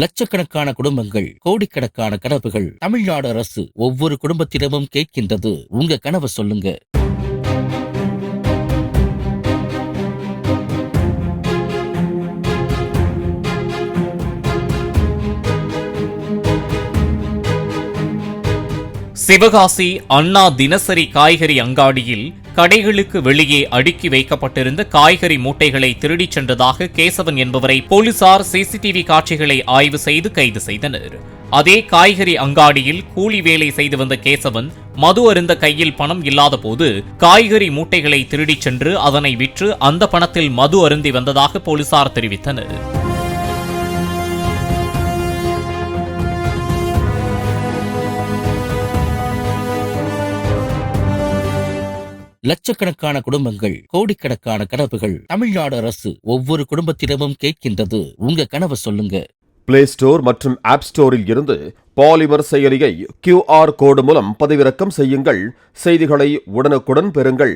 லட்சக்கணக்கான குடும்பங்கள், கோடிக்கணக்கான கனவுகள். தமிழ்நாடு அரசு ஒவ்வொரு குடும்பத்திடமும் கேட்கின்றது, உங்க கனவை சொல்லுங்க. சிவகாசி அண்ணா தினசரி காய்கறி அங்காடியில் கடைகளுக்கு வெளியே அடுக்கி வைக்கப்பட்டிருந்த காய்கறி மூட்டைகளை திருடிச் சென்றதாக கேசவன் என்பவரை போலீசார் சிசிடிவி காட்சிகளை ஆய்வு செய்து கைது செய்தனர். அதே காய்கறி அங்காடியில் கூலி வேலை செய்து வந்த கேசவன் மது அருந்த கையில் பணம் இல்லாத போது காய்கறி மூட்டைகளை திருடிச் சென்று அதனை விற்று அந்த பணத்தில் மது அருந்தி வந்ததாக போலீசார் தெரிவித்தனர். லட்சக்கணக்கான குடும்பங்கள், கோடிக்கணக்கான கனவுகள். தமிழ்நாடு அரசு ஒவ்வொரு குடும்பத்திடமும் கேட்கின்றது, உங்க கனவை சொல்லுங்க. பிளே ஸ்டோர் மற்றும் ஆப் ஸ்டோரில் இருந்து பாலிமர் செயலியை QR கோடு மூலம் பதிவிறக்கம் செய்யுங்கள். செய்திகளை உடனுக்குடன் பெறுங்கள்.